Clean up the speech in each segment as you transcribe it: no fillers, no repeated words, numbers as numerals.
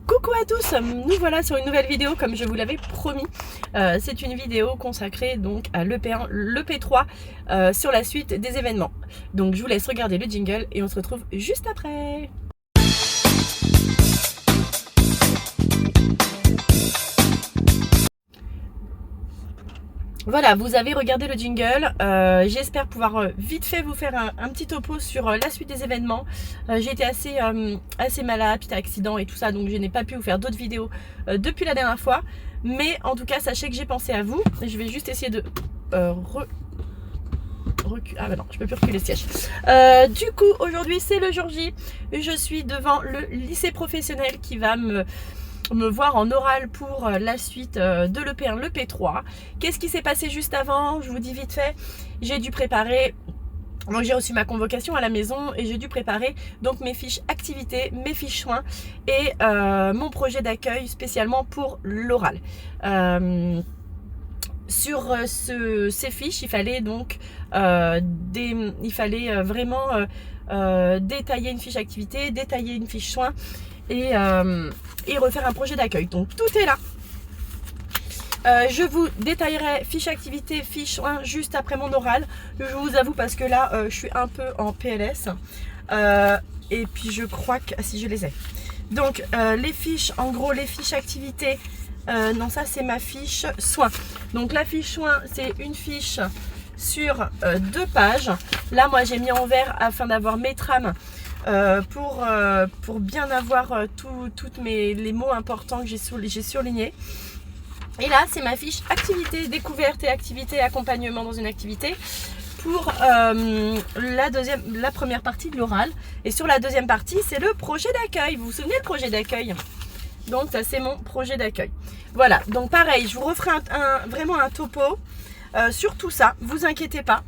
Coucou à tous, nous voilà sur une nouvelle vidéo comme je vous l'avais promis. C'est une vidéo consacrée donc à l'EP1, l'EP3 sur la suite des événements. Donc je vous laisse regarder le jingle et on se retrouve juste après. Voilà, vous avez regardé le jingle, j'espère pouvoir vite fait vous faire un petit topo sur la suite des événements. J'ai été assez malade, petit accident et tout ça, donc je n'ai pas pu vous faire d'autres vidéos depuis la dernière fois. Mais en tout cas, sachez que j'ai pensé à vous. Je vais juste essayer de reculer. Ah bah non, je peux plus reculer le siège. Du coup, aujourd'hui c'est le jour J. Je suis devant le lycée professionnel qui va me voir en oral pour la suite de l'EP1, l'EP3. Qu'est-ce qui s'est passé juste avant? Je vous dis vite fait. J'ai dû préparer, donc j'ai reçu ma convocation à la maison et j'ai dû préparer donc mes fiches activités, mes fiches soins et mon projet d'accueil spécialement pour l'oral. Sur ces fiches, il fallait donc vraiment détailler une fiche activité, détailler une fiche soins et refaire un projet d'accueil. Donc tout est là. Je vous détaillerai fiche activité, fiche soins juste après mon oral. Je vous avoue parce que là je suis un peu en PLS et puis je crois que si je les ai. Donc les fiches, en gros les fiches activité, non ça c'est ma fiche soins. Donc la fiche soins c'est une fiche sur 2 pages. Là moi j'ai mis en vert afin d'avoir mes trames pour bien avoir toutes les mots importants que j'ai surlignés. Et là c'est ma fiche activité, découverte et activité, accompagnement dans une activité pour la première partie de l'oral. Et sur la deuxième partie c'est le projet d'accueil. Vous vous souvenez le projet d'accueil? Donc ça c'est mon projet d'accueil. Voilà, donc pareil, je vous referai vraiment un topo sur tout ça, vous inquiétez pas.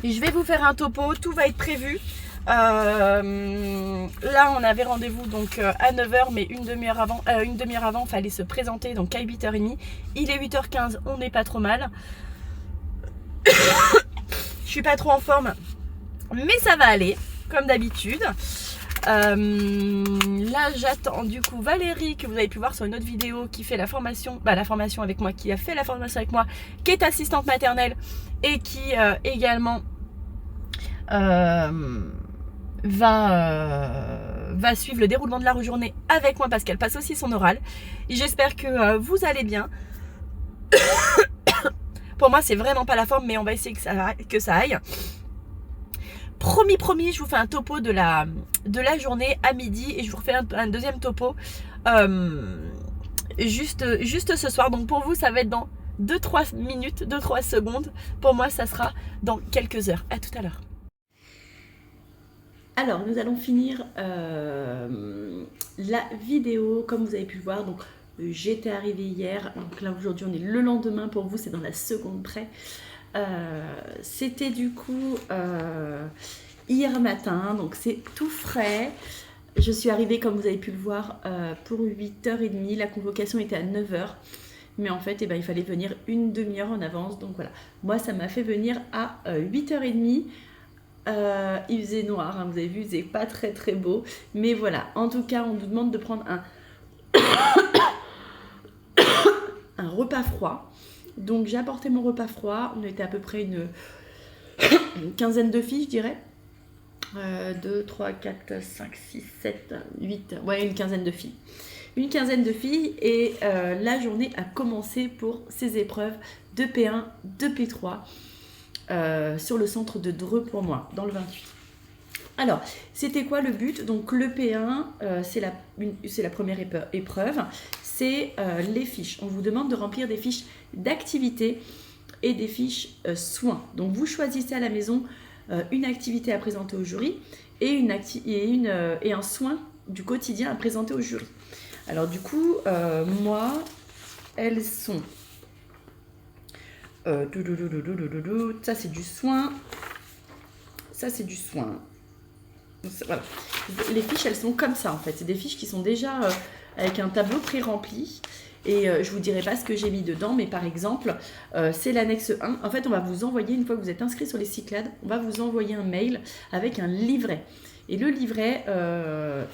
Je vais vous faire un topo, tout va être prévu. Là on avait rendez-vous donc à 9h mais une demi-heure avant, il fallait se présenter donc à 8h30. Il est 8h15, on n'est pas trop mal. Je suis pas trop en forme mais ça va aller comme d'habitude. Là j'attends du coup Valérie que vous avez pu voir sur une autre vidéo qui fait la formation avec moi, qui a fait la formation avec moi, qui est assistante maternelle et qui également va suivre le déroulement de la journée avec moi parce qu'elle passe aussi son oral. J'espère que vous allez bien. Pour moi c'est vraiment pas la forme mais on va essayer que ça aille. Promis, je vous fais un topo de la journée à midi et je vous refais un deuxième topo juste ce soir. Donc pour vous ça va être dans 2-3 minutes, 2-3 secondes. Pour moi ça sera dans quelques heures. À tout à l'heure. Alors nous allons finir la vidéo comme vous avez pu le voir. Donc j'étais arrivée hier, donc là aujourd'hui on est le lendemain, pour vous c'est dans la seconde près. C'était du coup hier matin, donc c'est tout frais. Je suis arrivée comme vous avez pu le voir pour 8h30, la convocation était à 9h. Mais en fait, il fallait venir une demi-heure en avance. Donc voilà, moi ça m'a fait venir à 8h30. Il faisait noir, hein, vous avez vu, il faisait pas très beau. Mais voilà, en tout cas, on nous demande de prendre un repas froid. Donc j'ai apporté mon repas froid. On était à peu près une quinzaine de filles, je dirais. 2, 3, 4, 5, 6, 7, 8. Ouais, une quinzaine de filles. Une quinzaine de filles et la journée a commencé pour ces épreuves de P1, de P3 sur le centre de Dreux pour moi, dans le 28. Alors, c'était quoi le but? Donc le P1, c'est la première épreuve, c'est les fiches. On vous demande de remplir des fiches d'activité et des fiches soins. Donc vous choisissez à la maison une activité à présenter au jury et un soin du quotidien à présenter au jury. Alors du coup, moi, elles sont... ça c'est du soin. Ça c'est du soin. Voilà. Les fiches, elles sont comme ça en fait. C'est des fiches qui sont déjà avec un tableau pré-rempli. Et je vous dirai pas ce que j'ai mis dedans, mais par exemple, c'est l'annexe 1. En fait, on va vous envoyer, une fois que vous êtes inscrit sur les Cyclades, on va vous envoyer un mail avec un livret Et le livret,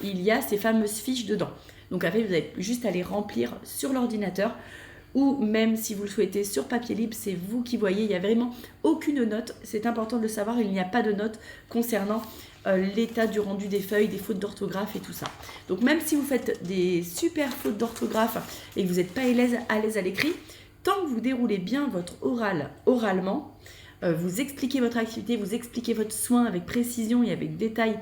il y a ces fameuses fiches dedans. Donc après, vous avez juste à les remplir sur l'ordinateur ou même si vous le souhaitez sur papier libre, c'est vous qui voyez. Il n'y a vraiment aucune note. C'est important de le savoir, il n'y a pas de note concernant l'état du rendu des feuilles, des fautes d'orthographe et tout ça. Donc même si vous faites des super fautes d'orthographe et que vous n'êtes pas à l'aise à l'écrit, tant que vous déroulez bien votre oral oralement, vous expliquez votre activité, vous expliquez votre soin avec précision et avec détail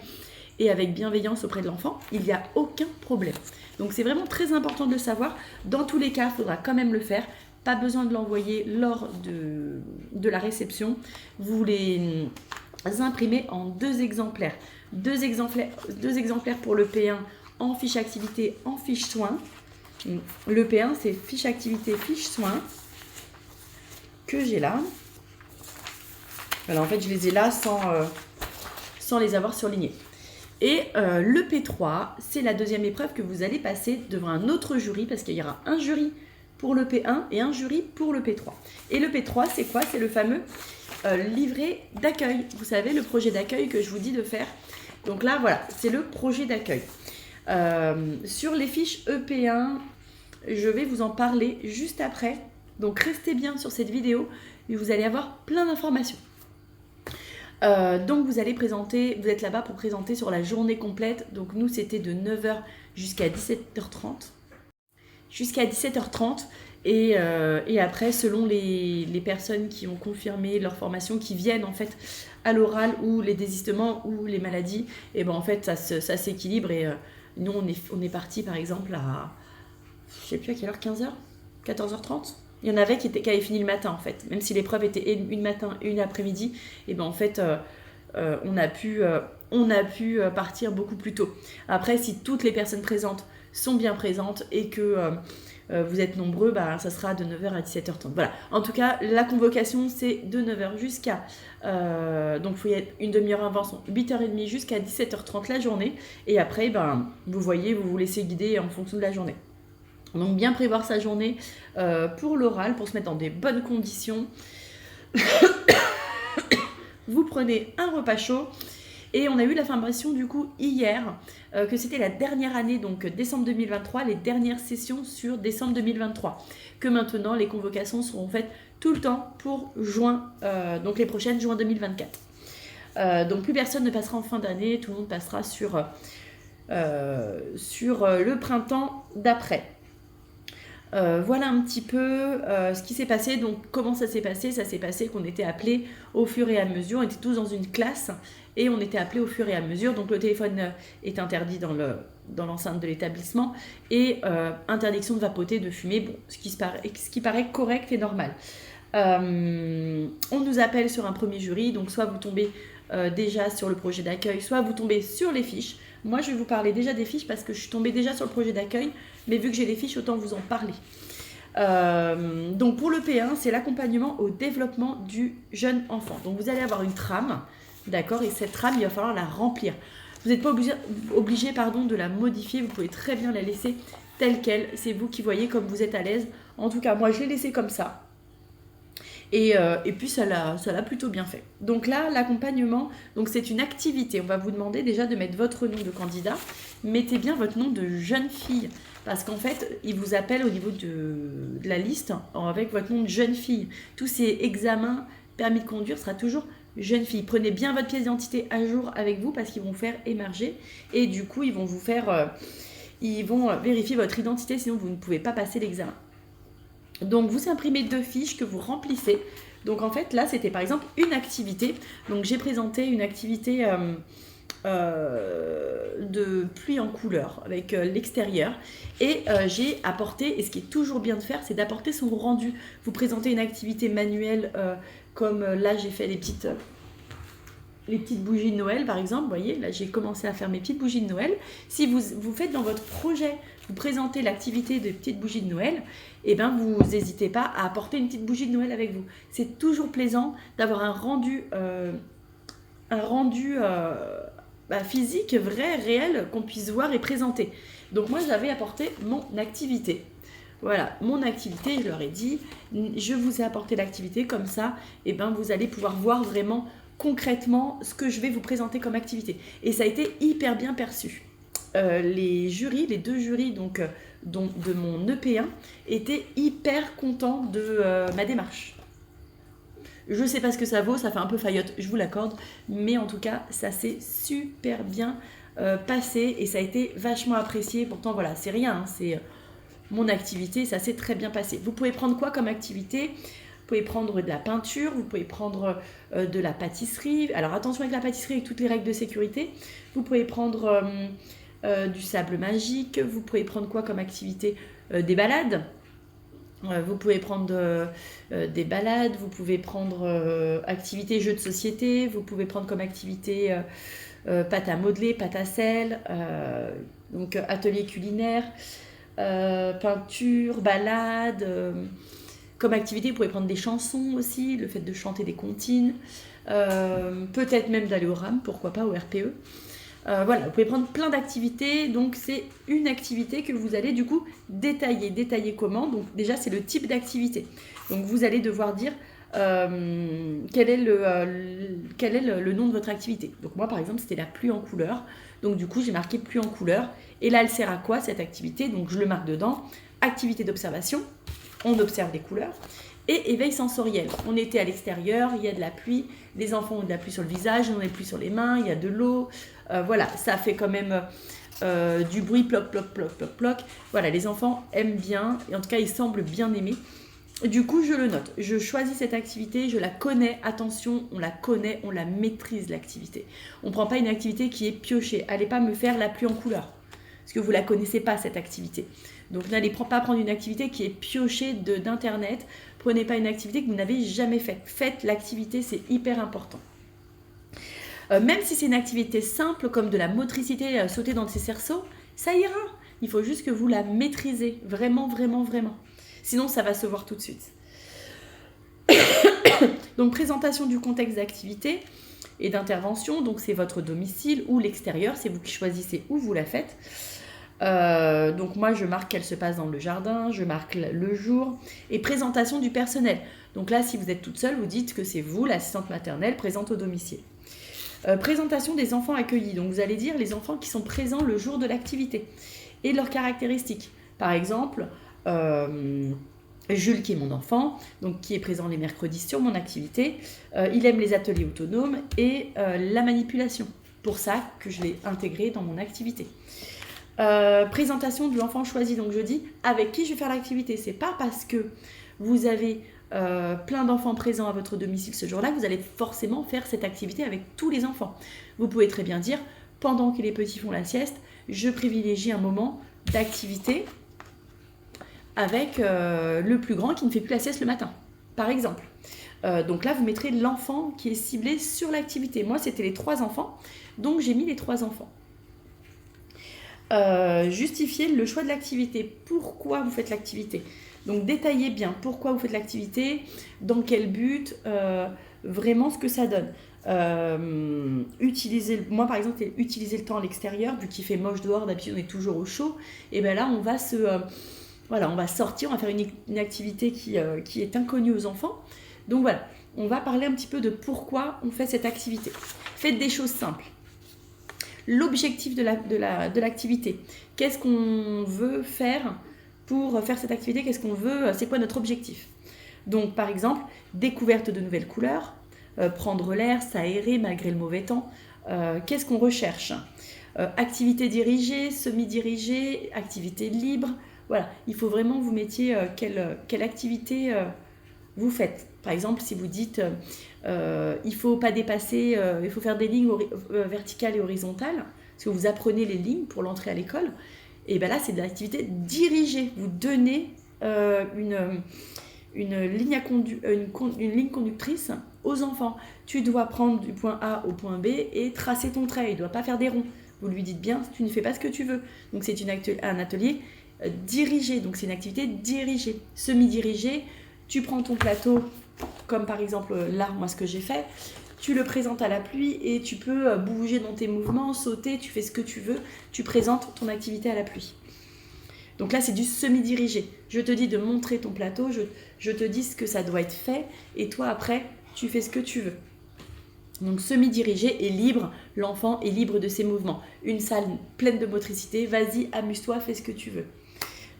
et avec bienveillance auprès de l'enfant, il n'y a aucun problème. Donc c'est vraiment très important de le savoir. Dans tous les cas, il faudra quand même le faire. Pas besoin de l'envoyer lors de la réception. Vous les imprimez en 2 exemplaires. 2 exemplaires pour le P1 en fiche activité, en fiche soin. Le P1, c'est fiche activité, fiche soin que j'ai là. Voilà, en fait, je les ai là sans les avoir surlignés. Et le P3, c'est la deuxième épreuve que vous allez passer devant un autre jury, parce qu'il y aura un jury pour le P1 et un jury pour le P3. Et le P3, c'est quoi? C'est le fameux livret d'accueil. Vous savez, le projet d'accueil que je vous dis de faire. Donc là, voilà, c'est le projet d'accueil. Sur les fiches EP1, je vais vous en parler juste après. Donc restez bien sur cette vidéo et vous allez avoir plein d'informations. Donc vous allez présenter, vous êtes là-bas pour présenter sur la journée complète. Donc nous c'était de 9h jusqu'à 17h30. Jusqu'à 17h30 et après selon les personnes qui ont confirmé leur formation, qui viennent en fait à l'oral ou les désistements ou les maladies, et ben en fait ça s'équilibre et nous on est parti par exemple à, je sais plus à quelle heure, 15h, 14h30. Il y en avait qui avaient fini le matin en fait, même si l'épreuve était une matin et une après-midi, et ben en fait on a pu partir beaucoup plus tôt. Après, si toutes les personnes présentes sont bien présentes et que vous êtes nombreux, bah, ça sera de 9h à 17h30. Voilà. En tout cas, la convocation, c'est de 9h jusqu'à... donc, il faut y être une demi-heure avant, 8h30 jusqu'à 17h30 la journée. Et après, ben, vous voyez, vous vous laissez guider en fonction de la journée. Donc, bien prévoir sa journée pour l'oral, pour se mettre dans des bonnes conditions. Vous prenez un repas chaud. Et on a eu l'information du coup hier que c'était la dernière année, donc décembre 2023, les dernières sessions sur décembre 2023. Que maintenant les convocations seront faites tout le temps pour juin, donc les prochaines juin 2024. Donc plus personne ne passera en fin d'année, tout le monde passera sur le printemps d'après. Voilà un petit peu ce qui s'est passé. Donc comment ça s'est passé? Ça s'est passé qu'on était appelés au fur et à mesure, on était tous dans une classe et on était appelés au fur et à mesure. Donc le téléphone est interdit dans l'enceinte de l'établissement et interdiction de vapoter, de fumer, bon, ce qui paraît correct et normal. On nous appelle sur un premier jury, donc soit vous tombez déjà sur le projet d'accueil, soit vous tombez sur les fiches. Moi, je vais vous parler déjà des fiches parce que je suis tombée déjà sur le projet d'accueil, mais vu que j'ai les fiches, autant vous en parler. Donc pour le P1, c'est l'accompagnement au développement du jeune enfant. Donc vous allez avoir une trame, d'accord, et cette trame, il va falloir la remplir. Vous n'êtes pas obligé de la modifier, vous pouvez très bien la laisser telle qu'elle. C'est vous qui voyez comme vous êtes à l'aise. En tout cas, moi, je l'ai laissée comme ça. Et puis ça l'a plutôt bien fait. Donc là, l'accompagnement, donc c'est une activité. On va vous demander déjà de mettre votre nom de candidat. Mettez bien votre nom de jeune fille. Parce qu'en fait, il vous appelle au niveau de la liste avec votre nom de jeune fille. Tous ces examens, permis de conduire, sera toujours jeune fille. Prenez bien votre pièce d'identité à jour avec vous parce qu'ils vont faire émerger. Et du coup, ils vont vous faire... ils vont vérifier votre identité, sinon vous ne pouvez pas passer l'examen. Donc vous imprimez 2 fiches que vous remplissez. Donc en fait là c'était par exemple une activité. Donc j'ai présenté une activité de pluie en couleur avec l'extérieur. Et j'ai apporté, et ce qui est toujours bien de faire, c'est d'apporter son rendu. Vous présentez une activité manuelle comme là j'ai fait les petites bougies de Noël par exemple, vous voyez, là j'ai commencé à faire mes petites bougies de Noël. Si vous faites dans votre projet, vous présentez l'activité de petites bougies de Noël, et bien vous n'hésitez pas à apporter une petite bougie de Noël avec vous. C'est toujours plaisant d'avoir un rendu physique, vrai, réel, qu'on puisse voir et présenter. Donc moi j'avais apporté mon activité. Voilà, mon activité, je leur ai dit, je vous ai apporté l'activité comme ça, et ben vous allez pouvoir voir vraiment concrètement ce que je vais vous présenter comme activité. Et ça a été hyper bien perçu. Les deux jurys donc, de mon EP1 étaient hyper contents de ma démarche. Je ne sais pas ce que ça vaut, ça fait un peu faillotte, je vous l'accorde, mais en tout cas, ça s'est super bien passé et ça a été vachement apprécié. Pourtant, voilà, c'est rien, hein, c'est mon activité, ça s'est très bien passé. Vous pouvez prendre quoi comme activité ? Vous pouvez prendre de la peinture, vous pouvez prendre de la pâtisserie. Alors attention avec la pâtisserie, avec toutes les règles de sécurité. Vous pouvez prendre du sable magique. Vous pouvez prendre quoi comme activité ? Des balades. Vous pouvez prendre des balades. Vous pouvez prendre activité jeux de société. Vous pouvez prendre comme activité pâte à modeler, pâte à sel. Donc atelier culinaire, peinture, balade. Comme activité, vous pouvez prendre des chansons aussi, le fait de chanter des comptines, peut-être même d'aller au RAM, pourquoi pas, au RPE. Voilà, vous pouvez prendre plein d'activités, donc c'est une activité que vous allez du coup détailler. Détailler comment ? Donc déjà, c'est le type d'activité. Donc vous allez devoir dire quel est le nom de votre activité. Donc moi, par exemple, c'était la pluie en couleur. Donc du coup, j'ai marqué pluie en couleur. Et là, elle sert à quoi cette activité ? Donc je le marque dedans. Activité d'observation. On observe les couleurs, et éveil sensoriel. On était à l'extérieur, il y a de la pluie, les enfants ont de la pluie sur le visage, on a de la pluie sur les mains, il y a de l'eau, voilà, ça fait quand même du bruit, ploc, ploc, ploc, ploc, ploc. Voilà, les enfants aiment bien, et en tout cas, ils semblent bien aimer. Du coup, je le note, je choisis cette activité, je la connais, attention, on la connaît, on la maîtrise l'activité. On ne prend pas une activité qui est piochée, allez pas me faire la pluie en couleur, parce que vous ne la connaissez pas cette activité. Donc n'allez pas prendre une activité qui est piochée d'internet. Prenez pas une activité que vous n'avez jamais faite. Faites l'activité, c'est hyper important. Même si c'est une activité simple comme de la motricité, sauter dans ses cerceaux, ça ira. Il faut juste que vous la maîtrisez. Vraiment, vraiment, vraiment. Sinon, ça va se voir tout de suite. Donc présentation du contexte d'activité et d'intervention. Donc c'est votre domicile ou l'extérieur. C'est vous qui choisissez où vous la faites. Donc moi je marque qu'elle se passe dans le jardin, je marque le jour et présentation du personnel. Donc là si vous êtes toute seule, vous dites que c'est vous, l'assistante maternelle présente au domicile. Présentation des enfants accueillis. Donc vous allez dire les enfants qui sont présents le jour de l'activité et leurs caractéristiques. Par exemple, Jules qui est mon enfant, donc qui est présent les mercredis sur mon activité. Il aime les ateliers autonomes et la manipulation. Pour ça que je l'ai intégré dans mon activité. Présentation de l'enfant choisi, donc je dis avec qui je vais faire l'activité. C'est pas parce que vous avez plein d'enfants présents à votre domicile ce jour-là que vous allez forcément faire cette activité avec tous les enfants. Vous pouvez très bien dire pendant que les petits font la sieste, je privilégie un moment d'activité avec le plus grand qui ne fait plus la sieste le matin, par exemple. Donc là, vous mettrez l'enfant qui est ciblé sur l'activité. Moi, c'était les 3 enfants, donc j'ai mis les 3 enfants. Justifier le choix de l'activité. Pourquoi vous faites l'activité ? Donc détaillez bien pourquoi vous faites l'activité, dans quel but, vraiment ce que ça donne. Moi par exemple, utiliser le temps à l'extérieur, vu qu'il fait moche dehors, d'habitude on est toujours au chaud, et bien là on va on va sortir, on va faire une activité qui est inconnue aux enfants. Donc voilà, on va parler un petit peu de pourquoi on fait cette activité. Faites des choses simples. L'objectif de l'activité. Qu'est-ce qu'on veut faire pour faire cette activité ? Qu'est-ce qu'on veut ? C'est quoi notre objectif ? Donc, par exemple, découverte de nouvelles couleurs, prendre l'air, s'aérer malgré le mauvais temps. Qu'est-ce qu'on recherche ? Activité dirigée, semi-dirigée, activité libre. Voilà, il faut vraiment que vous mettiez quelle activité vous faites. Par exemple, si vous dites il ne faut pas dépasser, il faut faire des lignes verticales et horizontales, parce que vous apprenez les lignes pour l'entrée à l'école, et bien là, c'est de l'activité dirigée. Vous donnez une ligne conductrice aux enfants. Tu dois prendre du point A au point B et tracer ton trait. Il ne doit pas faire des ronds. Vous lui dites bien, tu ne fais pas ce que tu veux. Donc, c'est un atelier dirigé. Donc, c'est une activité dirigée, semi-dirigée. Tu prends ton plateau, comme par exemple là, moi ce que j'ai fait, tu le présentes à la pluie et tu peux bouger dans tes mouvements, sauter, tu fais ce que tu veux, tu présentes ton activité à la pluie. Donc là, c'est du semi-dirigé. Je te dis de montrer ton plateau, je te dis ce que ça doit être fait et toi après, tu fais ce que tu veux. Donc semi-dirigé et libre, l'enfant est libre de ses mouvements. Une salle pleine de motricité, vas-y, amuse-toi, fais ce que tu veux.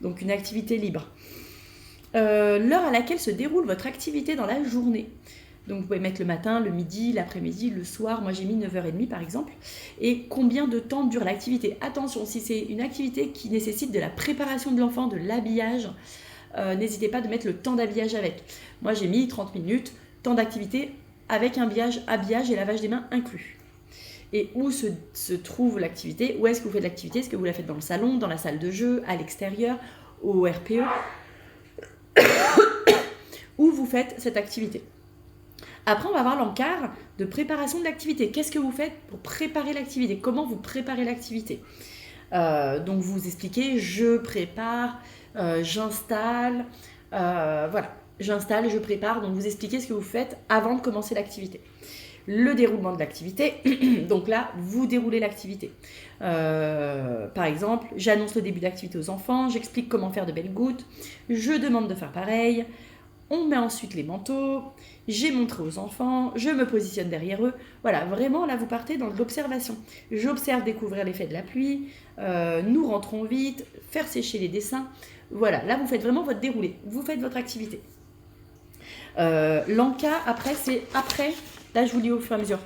Donc une activité libre. L'heure à laquelle se déroule votre activité dans la journée. Donc vous pouvez mettre le matin, le midi, l'après-midi, le soir. Moi j'ai mis 9h30 par exemple. Et combien de temps dure l'activité? Attention, si c'est une activité qui nécessite de la préparation de l'enfant, de l'habillage, n'hésitez pas de mettre le temps d'habillage avec. Moi j'ai mis 30 minutes, temps d'activité avec un habillage et lavage des mains inclus. Et où se trouve l'activité? Où est-ce que vous faites l'activité? Est-ce que vous la faites dans le salon, dans la salle de jeu, à l'extérieur, au RPE? Où vous faites cette activité? Après, on va voir l'encart de préparation de l'activité. Qu'est-ce que vous faites pour préparer l'activité? Comment vous préparez l'activité? Donc, vous expliquez, je prépare, j'installe, voilà. J'installe, je prépare, donc vous expliquez ce que vous faites avant de commencer l'activité. Le déroulement de l'activité, donc là, vous déroulez l'activité. Par exemple, j'annonce le début d'activité aux enfants, j'explique comment faire de belles gouttes, je demande de faire pareil, on met ensuite les manteaux, j'ai montré aux enfants, je me positionne derrière eux. Voilà, vraiment, là, vous partez dans de l'observation. J'observe découvrir l'effet de la pluie, nous rentrons vite, faire sécher les dessins. Voilà, là, vous faites vraiment votre déroulé, vous faites votre activité. L'encart, après, c'est après. Là, je vous dis au fur et à mesure.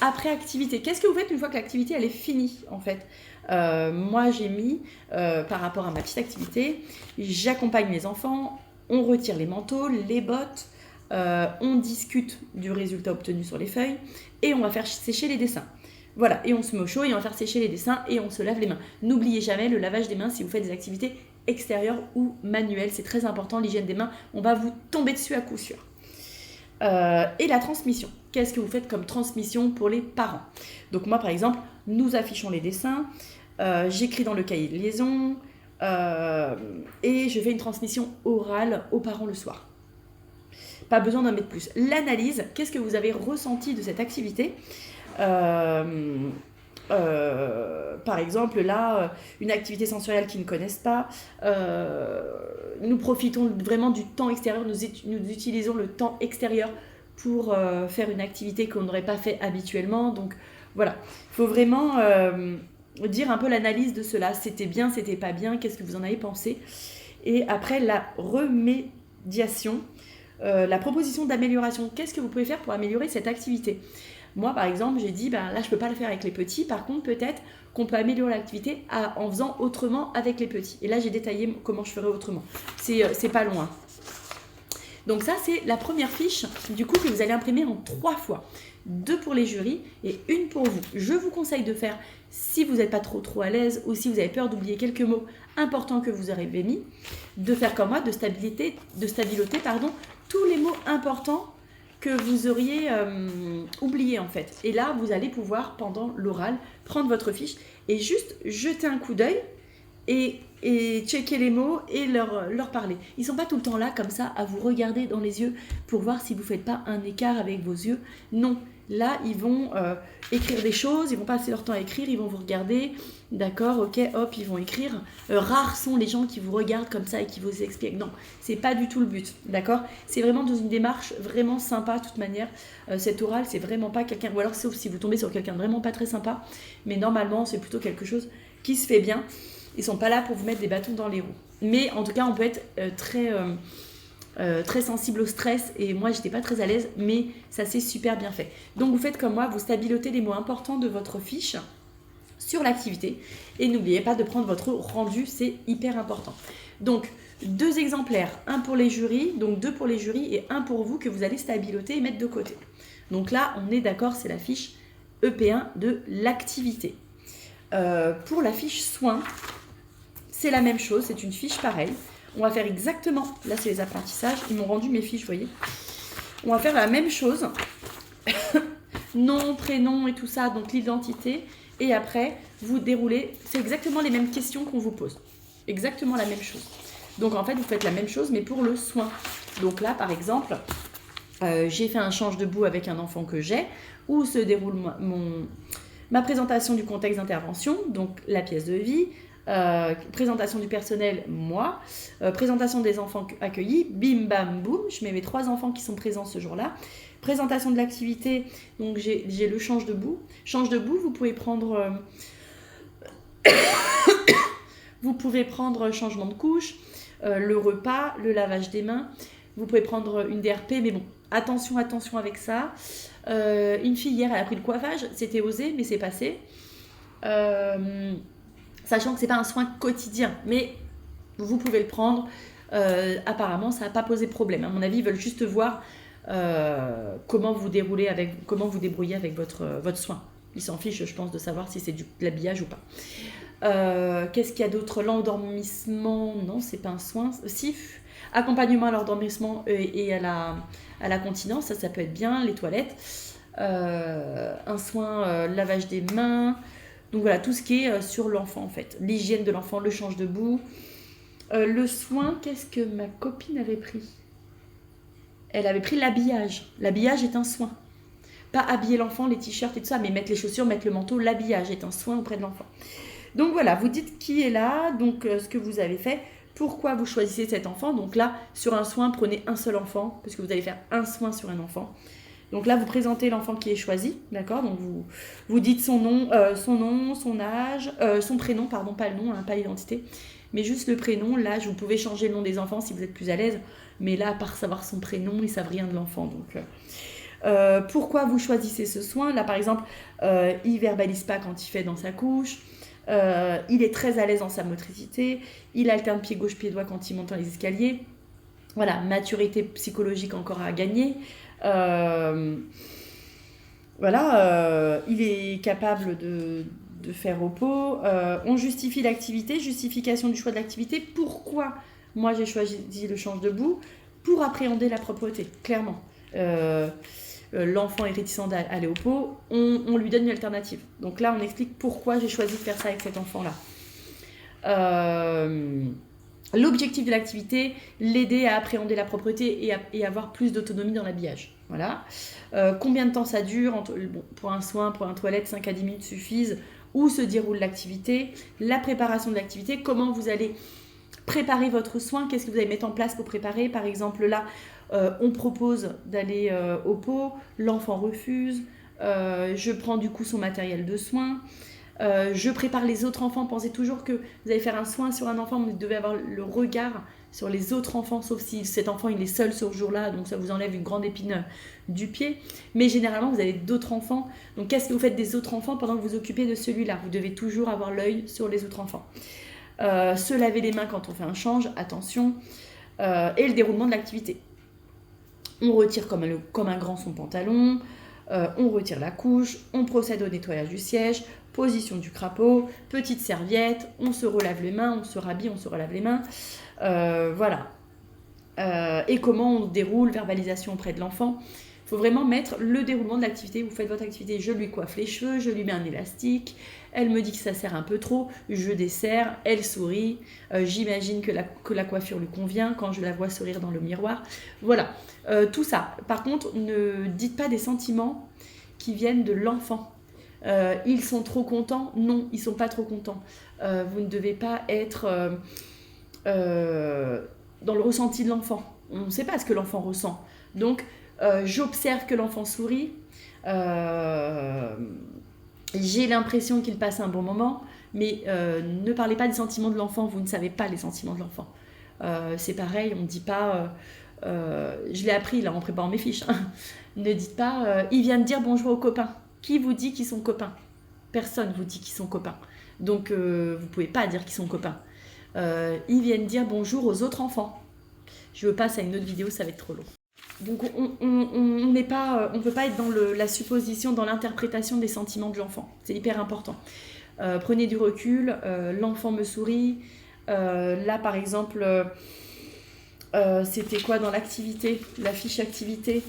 Après activité, qu'est-ce que vous faites une fois que l'activité, elle est finie, en fait? Moi, j'ai mis, par rapport à ma petite activité, j'accompagne les enfants, on retire les manteaux, les bottes, on discute du résultat obtenu sur les feuilles et on va faire sécher les dessins. Voilà, et on se met au chaud et on va faire sécher les dessins et on se lave les mains. N'oubliez jamais le lavage des mains si vous faites des activités extérieures ou manuelles. C'est très important, l'hygiène des mains. On va vous tomber dessus à coup sûr. Et la transmission. Qu'est-ce que vous faites comme transmission pour les parents? Donc moi, par exemple, nous affichons les dessins, j'écris dans le cahier de liaison et je fais une transmission orale aux parents le soir. Pas besoin d'en mettre plus. L'analyse, qu'est-ce que vous avez ressenti de cette activité? Par exemple, là, une activité sensorielle qu'ils ne connaissent pas. Nous profitons vraiment du temps extérieur, nous utilisons le temps extérieur pour faire une activité qu'on n'aurait pas fait habituellement. Donc voilà, il faut vraiment dire un peu l'analyse de cela. C'était bien, c'était pas bien, qu'est-ce que vous en avez pensé? Et après, la remédiation, la proposition d'amélioration. Qu'est-ce que vous pouvez faire pour améliorer cette activité? Moi, par exemple, j'ai dit, là, je ne peux pas le faire avec les petits. Par contre, peut-être qu'on peut améliorer l'activité en faisant autrement avec les petits. Et là, j'ai détaillé comment je ferais autrement. C'est pas loin. Donc ça, c'est la première fiche, du coup, que vous allez imprimer en 3 fois. 2 pour les jurys et 1 pour vous. Je vous conseille de faire, si vous n'êtes pas trop à l'aise ou si vous avez peur d'oublier quelques mots importants que vous aurez mis, de faire comme moi, de stabiloter, tous les mots importants que vous auriez oublié en fait. Et là, vous allez pouvoir, pendant l'oral, prendre votre fiche et juste jeter un coup d'œil et checker les mots et leur parler. Ils ne sont pas tout le temps là, comme ça, à vous regarder dans les yeux pour voir si vous ne faites pas un écart avec vos yeux. Non, là, ils vont écrire des choses, ils vont passer leur temps à écrire, ils vont vous regarder. D'accord, ok, hop, ils vont écrire. Rares sont les gens qui vous regardent comme ça et qui vous expliquent. Non, c'est pas du tout le but, d'accord? C'est vraiment dans une démarche vraiment sympa, de toute manière. Cet oral, c'est vraiment pas quelqu'un... Ou alors, sauf si vous tombez sur quelqu'un de vraiment pas très sympa. Mais normalement, c'est plutôt quelque chose qui se fait bien. Ils sont pas là pour vous mettre des bâtons dans les roues. Mais en tout cas, on peut être très sensible au stress. Et moi, j'étais pas très à l'aise, mais ça s'est super bien fait. Donc, vous faites comme moi, vous stabilotez les mots importants de votre fiche sur l'activité et n'oubliez pas de prendre votre rendu, c'est hyper important. Donc 2 exemplaires, 1 pour les jurys, donc 2 pour les jurys et 1 pour vous que vous allez stabiloter et mettre de côté. Donc là, on est d'accord, c'est la fiche EP1 de l'activité. Pour la fiche soins, c'est la même chose, c'est une fiche pareille. On va faire exactement, là c'est les apprentissages, ils m'ont rendu mes fiches, vous voyez. On va faire la même chose, nom, prénom et tout ça, donc l'identité. Et après, vous déroulez, c'est exactement les mêmes questions qu'on vous pose. Exactement la même chose. Donc en fait, vous faites la même chose, mais pour le soin. Donc là, par exemple, j'ai fait un change de boue avec un enfant que j'ai, où se déroule ma présentation du contexte d'intervention, donc la pièce de vie, Présentation du personnel, moi. Présentation des enfants accueillis, bim bam boum, je mets mes 3 enfants qui sont présents ce jour-là. Présentation de l'activité, donc j'ai le change debout. Change debout, vous pouvez prendre changement de couche, le repas, le lavage des mains. Vous pouvez prendre une DRP, mais bon, attention avec ça. Une fille hier, elle a pris le coiffage, c'était osé, mais c'est passé. Sachant que c'est pas un soin quotidien, mais vous pouvez le prendre. Apparemment, ça n'a pas posé problème. À mon avis, ils veulent juste voir comment vous débrouillez avec votre soin. Ils s'en fichent, je pense, de savoir si c'est de l'habillage ou pas. Qu'est-ce qu'il y a d'autre? L'endormissement, non, c'est pas un soin. Si, accompagnement à l'endormissement et à la continence, ça peut être bien. Les toilettes, un soin lavage des mains. Donc voilà, tout ce qui est sur l'enfant en fait. L'hygiène de l'enfant, le change debout. Le soin, qu'est-ce que ma copine avait pris? Elle avait pris l'habillage. L'habillage est un soin. Pas habiller l'enfant, les t-shirts et tout ça, mais mettre les chaussures, mettre le manteau. L'habillage est un soin auprès de l'enfant. Donc voilà, vous dites qui est là, donc ce que vous avez fait, pourquoi vous choisissez cet enfant. Donc là, sur un soin, prenez un seul enfant, parce que vous allez faire un soin sur un enfant. Donc là, vous présentez l'enfant qui est choisi, d'accord? Donc vous dites son nom, son âge, son prénom, pardon, pas le nom, pas l'identité, mais juste le prénom, l'âge. Vous pouvez changer le nom des enfants si vous êtes plus à l'aise, mais là, à part savoir son prénom, ils ne savent rien de l'enfant. Donc pourquoi vous choisissez ce soin? Là, par exemple, il ne verbalise pas quand il fait dans sa couche. Il est très à l'aise dans sa motricité, il alterne pied gauche, pied droit quand il monte dans les escaliers. Voilà, maturité psychologique encore à gagner. Il est capable de faire repos. On justifie l'activité, justification du choix de l'activité. Pourquoi moi j'ai choisi le change debout? Pour appréhender la propreté, clairement. L'enfant est réticent d'aller au pot, on lui donne une alternative. Donc là, on explique pourquoi j'ai choisi de faire ça avec cet enfant-là. L'objectif de l'activité, l'aider à appréhender la propreté et avoir plus d'autonomie dans l'habillage. Voilà. Combien de temps ça dure pour un soin, pour un toilette, 5 à 10 minutes suffisent. Où se déroule l'activité, la préparation de l'activité, comment vous allez préparer votre soin, qu'est-ce que vous allez mettre en place pour préparer. Par exemple, là, on propose d'aller au pot, l'enfant refuse, je prends du coup son matériel de soin, je prépare les autres enfants. Pensez toujours que vous allez faire un soin sur un enfant, vous devez avoir le regard sur les autres enfants, sauf si cet enfant il est seul ce jour-là, donc ça vous enlève une grande épine du pied. Mais généralement, vous avez d'autres enfants, donc qu'est-ce que vous faites des autres enfants pendant que vous vous occupez de celui-là? Vous devez toujours avoir l'œil sur les autres enfants. Se laver les mains quand on fait un change, attention, et le déroulement de l'activité. On retire comme un grand son pantalon, on retire la couche, on procède au nettoyage du siège, position du crapaud, petite serviette, on se relave les mains, on se rhabille, on se relave les mains. Voilà. Et comment on déroule, verbalisation auprès de l'enfant. Il faut vraiment mettre le déroulement de l'activité. Vous faites votre activité, je lui coiffe les cheveux, je lui mets un élastique, elle me dit que ça serre un peu trop, je desserre, elle sourit, j'imagine que la coiffure lui convient quand je la vois sourire dans le miroir. Voilà, tout ça. Par contre, ne dites pas des sentiments qui viennent de l'enfant. Ils sont trop contents? Non, ils ne sont pas trop contents. Vous ne devez pas être dans le ressenti de l'enfant. On ne sait pas ce que l'enfant ressent. Donc, j'observe que l'enfant sourit. J'ai l'impression qu'il passe un bon moment, mais ne parlez pas des sentiments de l'enfant, vous ne savez pas les sentiments de l'enfant. C'est pareil, on ne dit pas, je l'ai appris là en préparant mes fiches, hein. Ne dites pas, il vient de dire bonjour aux copains. Qui vous dit qu'ils sont copains? Personne vous dit qu'ils sont copains. Donc vous ne pouvez pas dire qu'ils sont copains. Ils viennent dire bonjour aux autres enfants. Je passe à une autre vidéo, ça va être trop long. Donc on ne peut pas être dans la supposition, dans l'interprétation des sentiments de l'enfant. C'est hyper important. Prenez du recul, l'enfant me sourit. Là par exemple, c'était quoi dans l'activité, la fiche activité?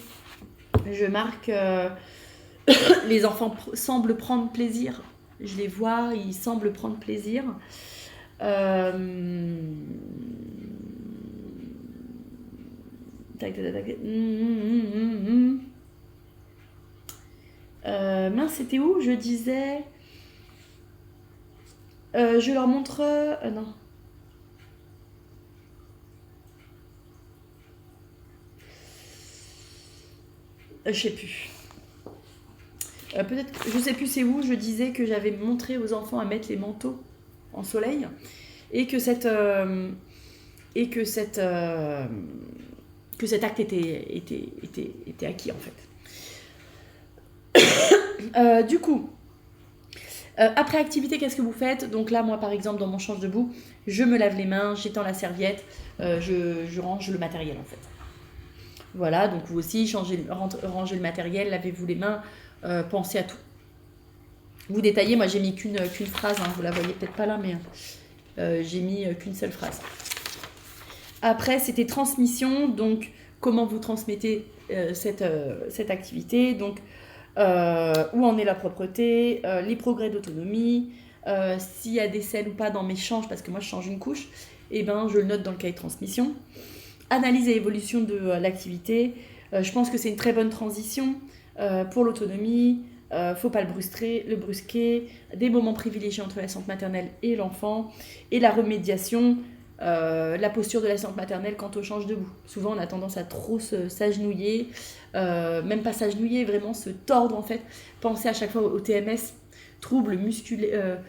Je marque les enfants semblent prendre plaisir. Je les vois, ils semblent prendre plaisir. Mince, c'était où? Je disais Je leur montre... non. Je sais plus. Peut-être, je sais plus c'est où, je disais que j'avais montré aux enfants à mettre les manteaux en soleil et que cet acte était acquis en fait. Du coup, après activité, qu'est-ce que vous faites? Donc là, moi par exemple, dans mon change debout, je me lave les mains, j'étends la serviette, je range le matériel en fait. Voilà, donc vous aussi, rangez le matériel, lavez-vous les mains, pensez à tout. Vous détaillez, moi j'ai mis qu'une phrase, hein, vous la voyez peut-être pas là, mais j'ai mis qu'une seule phrase. Après, c'était transmission, donc comment vous transmettez cette activité, donc où en est la propreté, les progrès d'autonomie, s'il y a des selles ou pas dans mes changes, parce que moi je change une couche, et ben je le note dans le cahier de transmission. Analyse et évolution de l'activité. Je pense que c'est une très bonne transition pour l'autonomie. Faut pas le brusquer. Des moments privilégiés entre l'assistante maternelle et l'enfant. Et la remédiation, la posture de l'assistante maternelle quand on change debout. Souvent, on a tendance à trop s'agenouiller. Même pas s'agenouiller, vraiment se tordre en fait. Pensez à chaque fois au TMS, troubles musculaires.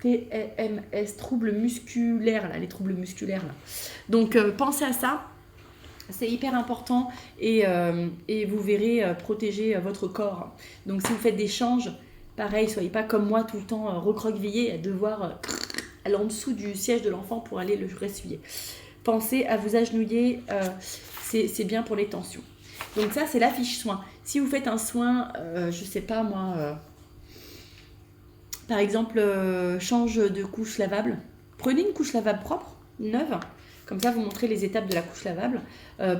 TMS, troubles musculaires, là, les troubles musculaires. Là. Donc, pensez à ça. C'est hyper important et vous verrez protéger votre corps. Donc, si vous faites des changes, pareil, soyez pas comme moi tout le temps recroquevillé à devoir aller en dessous du siège de l'enfant pour aller le ressuyer. Pensez à vous agenouiller, c'est bien pour les tensions. Donc, ça, c'est la fiche soin. Si vous faites un soin, je sais pas moi... Par exemple, change de couche lavable. Prenez une couche lavable propre, neuve. Comme ça, vous montrez les étapes de la couche lavable.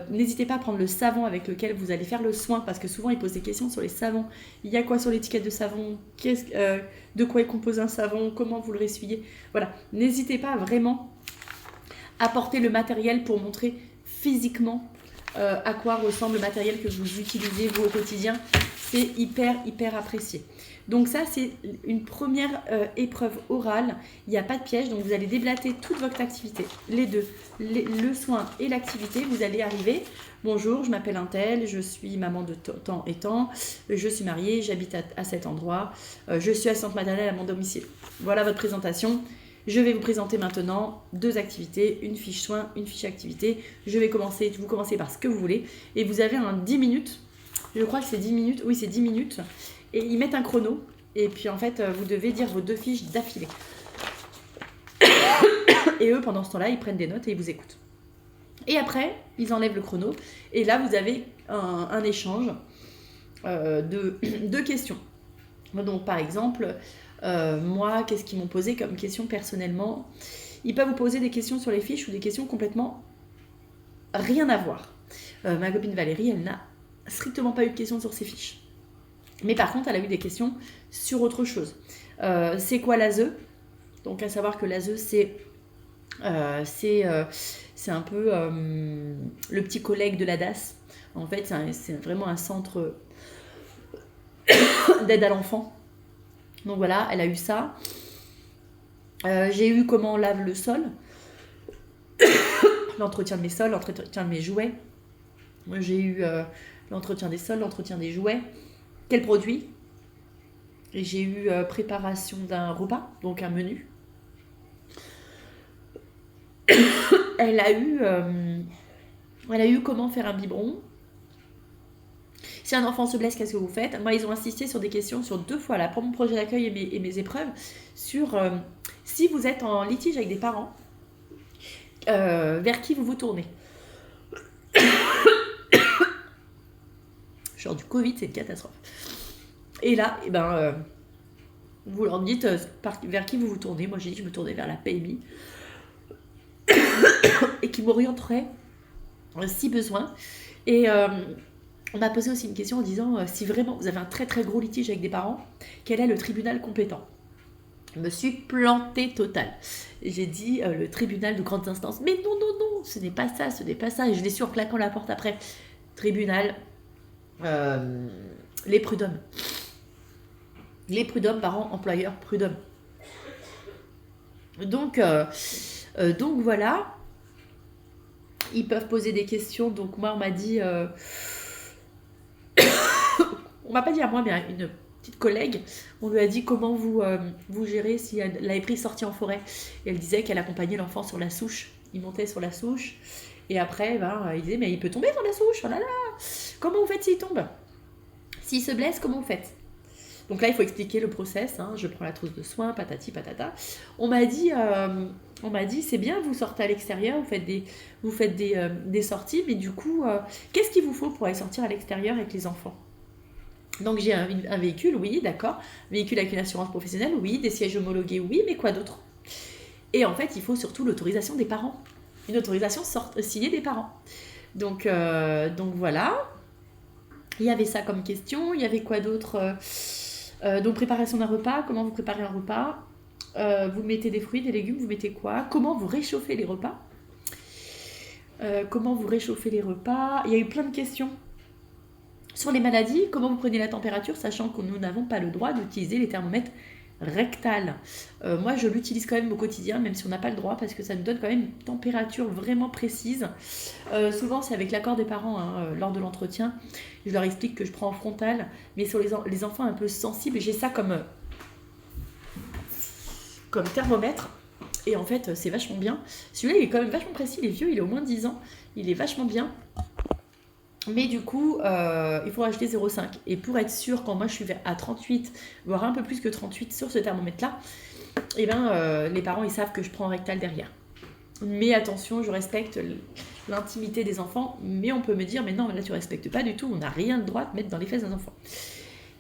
N'hésitez pas à prendre le savon avec lequel vous allez faire le soin, parce que souvent, ils posent des questions sur les savons. Il y a quoi sur l'étiquette de savon? De quoi est composé un savon? Comment vous le ressuyez? Voilà. N'hésitez pas vraiment à porter le matériel pour montrer physiquement à quoi ressemble le matériel que vous utilisez, vous, au quotidien. C'est hyper apprécié. Donc ça, c'est une première épreuve orale. Il n'y a pas de piège, donc vous allez déblater toute votre activité. Les deux, le soin et l'activité, vous allez arriver. Bonjour, je m'appelle Untel, je suis maman de temps et temps, je suis mariée, j'habite à cet endroit, je suis assistante maternelle à mon domicile. Voilà votre présentation. Je vais vous présenter maintenant 2 activités, une fiche soin, une fiche activité. Vous commencez par ce que vous voulez et vous avez un 10 minutes. Je crois que c'est 10 minutes. Oui, c'est 10 minutes. Et ils mettent un chrono. Et puis, en fait, vous devez dire vos 2 fiches d'affilée. Et eux, pendant ce temps-là, ils prennent des notes et ils vous écoutent. Et après, ils enlèvent le chrono. Et là, vous avez un échange de questions. Donc, par exemple, moi, qu'est-ce qu'ils m'ont posé comme question personnellement? Ils peuvent vous poser des questions sur les fiches ou des questions complètement rien à voir. Ma copine Valérie, elle n'a strictement pas eu de questions sur ses fiches. Mais par contre, elle a eu des questions sur autre chose. C'est quoi l'ASE? Donc, à savoir que l'ASE, c'est un peu le petit collègue de la DAS. En fait, c'est vraiment un centre d'aide à l'enfant. Donc voilà, elle a eu ça. J'ai eu comment on lave le sol. L'entretien de mes sols, l'entretien de mes jouets. J'ai eu l'entretien des sols, l'entretien des jouets. Quel produit? Et j'ai eu préparation d'un repas, donc un menu. Elle a eu comment faire un biberon. Si un enfant se blesse, qu'est-ce que vous faites? Moi, ils ont insisté sur des questions sur 2 fois, là, pour mon projet d'accueil et mes épreuves, sur si vous êtes en litige avec des parents, vers qui vous vous tournez? Genre du Covid, c'est une catastrophe. Et là, vous leur dites vers qui vous vous tournez. Moi, j'ai dit que je me tournais vers la PMI et qui m'orienterait si besoin. Et on m'a posé aussi une question en disant si vraiment vous avez un très très gros litige avec des parents, quel est le tribunal compétent? Je me suis plantée totale. J'ai dit le tribunal de grandes instances. Mais non, ce n'est pas ça, Et je l'ai su en claquant la porte après. Tribunal, les prud'hommes. Les prud'hommes, parents, employeurs, prud'hommes. Donc voilà, ils peuvent poser des questions. Donc moi, on m'a dit, on m'a pas dit à moi, mais à une petite collègue, on lui a dit comment vous gérez si elle avait pris sortie en forêt. Et elle disait qu'elle accompagnait l'enfant sur la souche. Il montait sur la souche. Et après, il disait, mais il peut tomber sur la souche, oh là là. Comment vous faites s'il tombe? S'il se blesse, comment vous faites? Donc là, il faut expliquer le process. Je prends la trousse de soins, patati patata. On m'a dit, c'est bien, vous sortez à l'extérieur, vous faites des sorties, mais du coup, qu'est-ce qu'il vous faut pour aller sortir à l'extérieur avec les enfants? Donc j'ai un véhicule, oui, d'accord. Véhicule avec une assurance professionnelle, oui. Des sièges homologués, oui, mais quoi d'autre? Et en fait, il faut surtout l'autorisation des parents. Une autorisation signée des parents. Donc voilà. Il y avait ça comme question. Il y avait quoi d'autre? Donc préparation d'un repas. Comment vous préparez un repas? Vous mettez des fruits, des légumes, vous mettez quoi? Comment vous réchauffez les repas? Comment vous réchauffez les repas? Il y a eu plein de questions. Sur les maladies, comment vous prenez la température, sachant que nous n'avons pas le droit d'utiliser les thermomètres rectales. Moi, je l'utilise quand même au quotidien, même si on n'a pas le droit, parce que ça nous donne quand même une température vraiment précise. Souvent, c'est avec l'accord des parents, lors de l'entretien. Je leur explique que je prends en frontal, mais sur les enfants un peu sensibles, j'ai ça comme thermomètre. Et en fait, c'est vachement bien. Celui-là, il est quand même vachement précis, il est vieux, il est au moins 10 ans. Il est vachement bien. Mais du coup, il faut acheter 0,5. Et pour être sûr, quand moi je suis à 38, voire un peu plus que 38 sur ce thermomètre-là, les parents, ils savent que je prends rectal derrière. Mais attention, je respecte l'intimité des enfants, mais on peut me dire, mais non, là tu respectes pas du tout, on n'a rien le droit de mettre dans les fesses d'un enfant.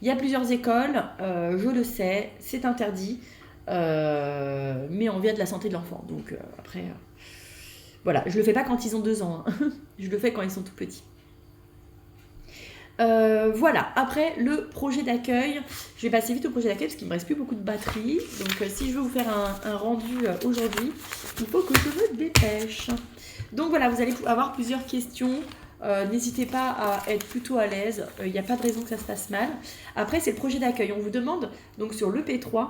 Il y a plusieurs écoles, je le sais, c'est interdit, mais on vient de la santé de l'enfant. Donc après, voilà, je le fais pas quand ils ont 2 ans, je le fais quand ils sont tout petits. Voilà, après le projet d'accueil, je vais passer vite au projet d'accueil parce qu'il me reste plus beaucoup de batterie. Donc si je veux vous faire un rendu aujourd'hui, il faut que je me dépêche. Donc voilà, vous allez avoir plusieurs questions. N'hésitez pas à être plutôt à l'aise, il n'y a pas de raison que ça se passe mal. Après, c'est le projet d'accueil. On vous demande donc sur le P3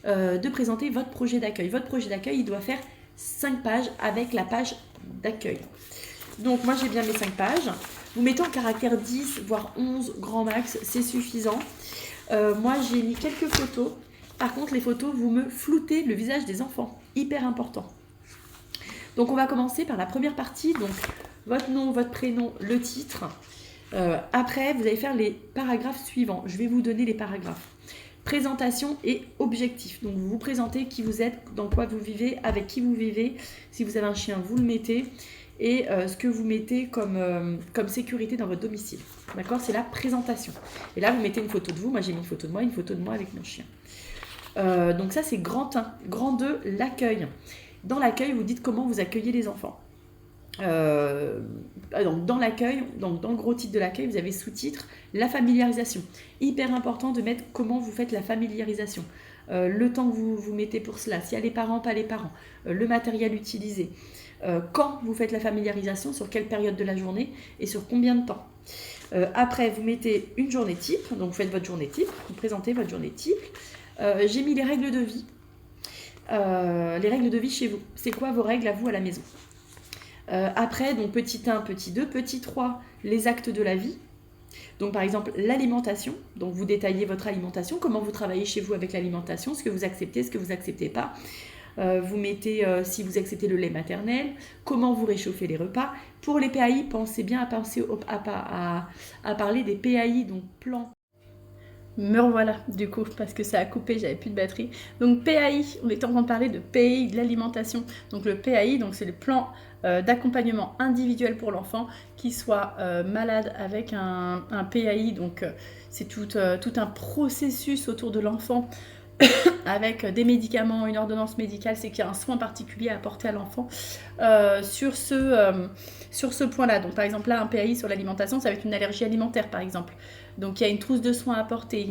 de présenter votre projet d'accueil. Votre projet d'accueil, il doit faire 5 pages avec la page d'accueil. Donc moi j'ai bien mes 5 pages. Vous mettez en caractère 10, voire 11, grand max, c'est suffisant. Moi j'ai mis quelques photos. Par contre les photos, vous me floutez le visage des enfants. Hyper important. Donc on va commencer par la première partie. Donc votre nom, votre prénom, le titre. Après vous allez faire les paragraphes suivants. Je vais vous donner les paragraphes. Présentation et objectif. Donc vous vous présentez qui vous êtes, dans quoi vous vivez, avec qui vous vivez. Si vous avez un chien, vous le mettez. Et ce que vous mettez comme sécurité dans votre domicile. D'accord? C'est la présentation. Et là, vous mettez une photo de vous. Moi, j'ai mis une photo de moi avec mon chien. Donc ça, c'est grand 1. Grand 2, l'accueil. Dans l'accueil, vous dites comment vous accueillez les enfants. Donc dans l'accueil, donc dans le gros titre de l'accueil, vous avez sous-titre la familiarisation. Hyper important de mettre comment vous faites la familiarisation. Le temps que vous mettez pour cela. S'il y a les parents, pas les parents. Le matériel utilisé. Quand vous faites la familiarisation, sur quelle période de la journée et sur combien de temps. Après, vous mettez une journée type, donc vous faites votre journée type, vous présentez votre journée type. J'ai mis les règles de vie. Les règles de vie chez vous. C'est quoi vos règles à vous à la maison? Après, donc petit 1, petit 2, petit 3, les actes de la vie. Donc par exemple, l'alimentation. Donc vous détaillez votre alimentation, comment vous travaillez chez vous avec l'alimentation, ce que vous acceptez, ce que vous n'acceptez pas. Vous mettez si vous acceptez le lait maternel, comment vous réchauffez les repas. Pour les PAI, pensez bien à parler des PAI, donc plans. Me revoilà du coup parce que ça a coupé, j'avais plus de batterie. Donc PAI, on était en train de parler de PAI, de l'alimentation. Donc le PAI, donc c'est le plan d'accompagnement individuel pour l'enfant qui soit malade avec un PAI. Donc c'est tout un processus autour de l'enfant avec des médicaments, une ordonnance médicale, c'est qu'il y a un soin particulier à apporter à l'enfant sur ce point-là. Donc par exemple là, un PAI sur l'alimentation, ça va être une allergie alimentaire par exemple. Donc il y a une trousse de soins à apporter, il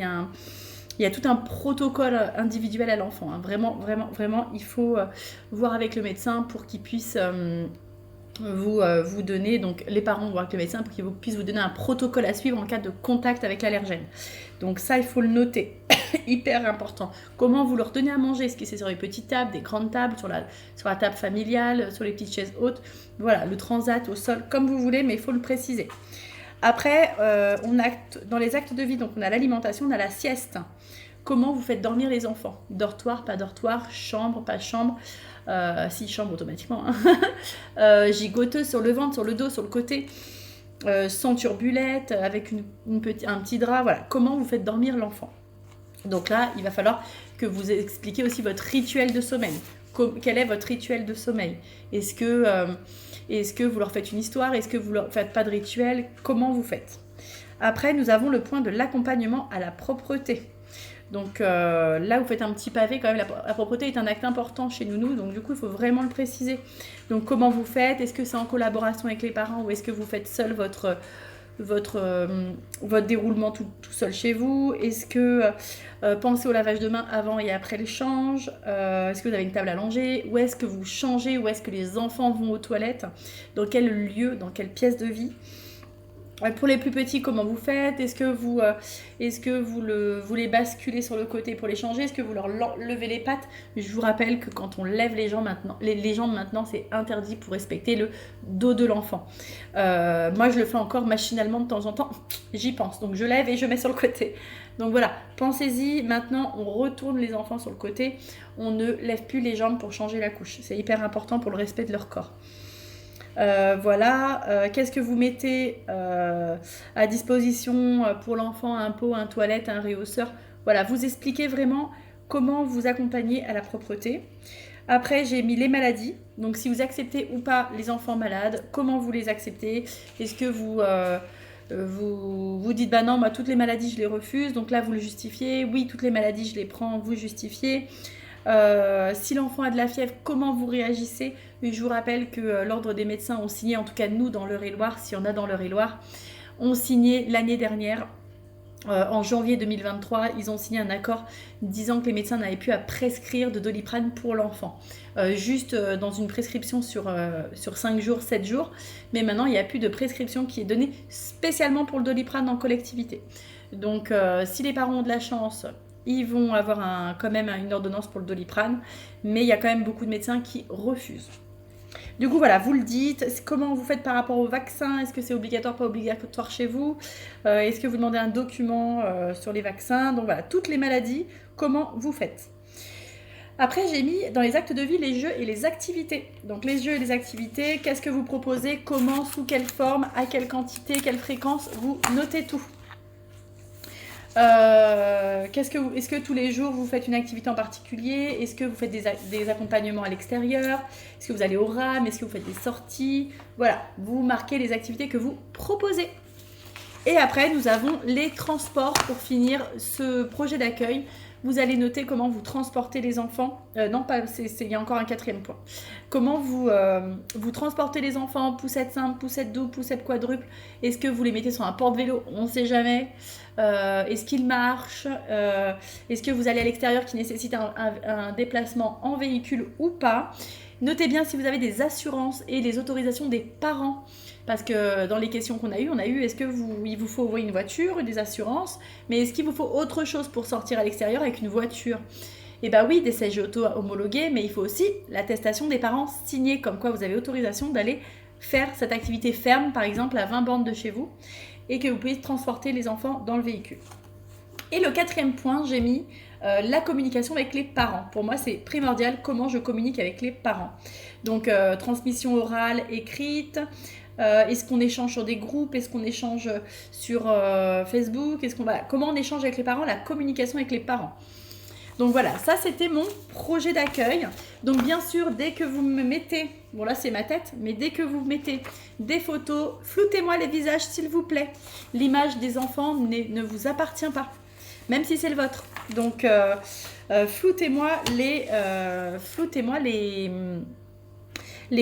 y a tout un protocole individuel à l'enfant. Vraiment, il faut voir avec le médecin pour qu'il puisse vous donner, donc les parents vont voir avec le médecin pour qu'il puisse vous donner un protocole à suivre en cas de contact avec l'allergène. Donc ça, il faut le noter. hyper important. Comment vous leur donnez à manger? Est-ce que c'est sur les petites tables, des grandes tables, sur la table familiale, sur les petites chaises hautes? Voilà, le transat au sol, comme vous voulez, mais il faut le préciser. Après, dans les actes de vie, donc on a l'alimentation, on a la sieste. Comment vous faites dormir les enfants? Dortoir, pas dortoir, chambre, pas chambre, si chambre automatiquement, hein. Gigoteuse sur le ventre, sur le dos, sur le côté, sans turbulette, avec un petit drap, voilà. Comment vous faites dormir l'enfant? Donc là, il va falloir que vous expliquiez aussi votre rituel de sommeil. Quel est votre rituel de sommeil? Est-ce que vous leur faites une histoire? Est-ce que vous leur faites pas de rituel? Comment vous faites? Après, nous avons le point de l'accompagnement à la propreté. Donc là, vous faites un petit pavé quand même. La propreté est un acte important chez nous, donc du coup, il faut vraiment le préciser. Donc comment vous faites? Est-ce que c'est en collaboration avec les parents ou est-ce que vous faites seul votre déroulement tout seul chez vous? Est-ce que pensez au lavage de mains avant et après le change? Est-ce que vous avez une table à langer? Où est-ce que vous changez? Où est-ce que les enfants vont aux toilettes? Dans quel lieu? Dans quelle pièce de vie? Pour les plus petits, comment vous faites? Est-ce que vous les basculez sur le côté pour les changer? Est-ce que vous leur levez les pattes? Je vous rappelle que quand on lève les jambes maintenant, c'est interdit pour respecter le dos de l'enfant. Moi, je le fais encore machinalement de temps en temps. J'y pense. Donc, je lève et je mets sur le côté. Donc, voilà. Pensez-y. Maintenant, on retourne les enfants sur le côté. On ne lève plus les jambes pour changer la couche. C'est hyper important pour le respect de leur corps. Voilà, qu'est-ce que vous mettez à disposition pour l'enfant? Un pot, un toilette, un réhausseur. Voilà, vous expliquez vraiment comment vous accompagnez à la propreté. Après, j'ai mis les maladies. Donc, si vous acceptez ou pas les enfants malades, comment vous les acceptez? Est-ce que vous dites, bah non, moi, toutes les maladies, je les refuse. Donc là, vous le justifiez. Oui, toutes les maladies, je les prends, vous justifiez. Si l'enfant a de la fièvre, comment vous réagissez? Et je vous rappelle que l'ordre des médecins ont signé, en tout cas nous dans l'Eure-et-Loire, si on a dans l'Eure-et-Loire, ont signé l'année dernière, en janvier 2023, ils ont signé un accord disant que les médecins n'avaient plus à prescrire de Doliprane pour l'enfant. Juste dans une prescription sur 5 jours, 7 jours. Mais maintenant, il n'y a plus de prescription qui est donnée spécialement pour le Doliprane en collectivité. Donc, si les parents ont de la chance, ils vont avoir quand même une ordonnance pour le Doliprane, mais il y a quand même beaucoup de médecins qui refusent. Du coup, voilà, vous le dites. Comment vous faites par rapport au vaccin? Est-ce que c'est obligatoire, pas obligatoire chez vous? Est-ce que vous demandez un document sur les vaccins? Donc voilà, toutes les maladies, comment vous faites? Après, j'ai mis dans les actes de vie les jeux et les activités. Donc les jeux et les activités, qu'est-ce que vous proposez? Comment? Sous quelle forme? À quelle quantité? Quelle fréquence? Vous notez tout. Est-ce que tous les jours vous faites une activité en particulier? Est-ce que vous faites des accompagnements à l'extérieur? Est-ce que vous allez au RAM? Est-ce que vous faites des sorties? Voilà, vous marquez les activités que vous proposez. Et après, nous avons les transports pour finir ce projet d'accueil. Vous allez noter comment vous transportez les enfants. Non, pas, il y a encore un 4e point. Comment vous transportez les enfants, poussette simple, poussette double, poussette quadruple. Est-ce que vous les mettez sur un porte-vélo? On ne sait jamais. Est-ce qu'ils marchent? Est-ce que vous allez à l'extérieur qui nécessite un déplacement en véhicule ou pas? Notez bien si vous avez des assurances et les autorisations des parents. Parce que dans les questions qu'on a eues, est-ce qu'il vous faut une voiture, des assurances, mais est-ce qu'il vous faut autre chose pour sortir à l'extérieur avec une voiture? Eh bien oui, des CG auto homologués, mais il faut aussi l'attestation des parents signée, comme quoi vous avez autorisation d'aller faire cette activité ferme, par exemple à 20 bornes de chez vous, et que vous pouvez transporter les enfants dans le véhicule. Et le 4e point, j'ai mis la communication avec les parents. Pour moi, c'est primordial comment je communique avec les parents. Donc, transmission orale, écrite. Est-ce qu'on échange sur des groupes? Est-ce qu'on échange sur Facebook? Comment on échange avec les parents? La communication avec les parents. Donc voilà, ça c'était mon projet d'accueil. Donc bien sûr, dès que vous me mettez, bon là c'est ma tête, mais dès que vous mettez des photos, floutez-moi les visages s'il vous plaît. L'image des enfants ne vous appartient pas, même si c'est le vôtre. Donc floutez-moi les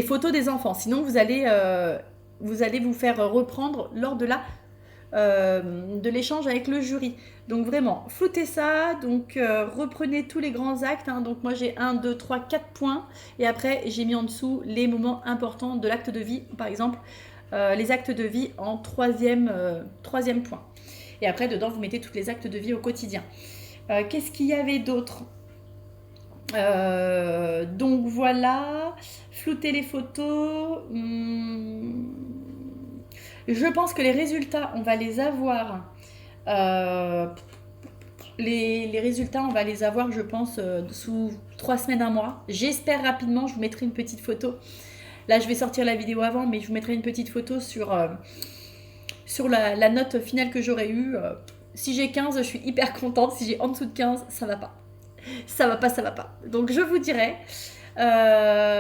photos des enfants. Sinon vous allez vous faire reprendre lors de l'échange avec le jury. Donc vraiment, floutez ça, donc reprenez tous les grands actes. Donc moi j'ai 1, 2, 3, 4 points. Et après j'ai mis en dessous les moments importants de l'acte de vie. Par exemple, les actes de vie en troisième point. Et après dedans vous mettez tous les actes de vie au quotidien. Qu'est-ce qu'il y avait d'autre? Donc voilà, flouter les photos. Je pense que les résultats, on va les avoir. Les résultats, on va les avoir, je pense, sous 3 semaines, un mois. J'espère rapidement, je vous mettrai une petite photo. Là, je vais sortir la vidéo avant, mais je vous mettrai une petite photo sur la note finale que j'aurais eue. Si j'ai 15, je suis hyper contente. Si j'ai en dessous de 15, ça va pas. Ça va pas. Donc, je vous dirai.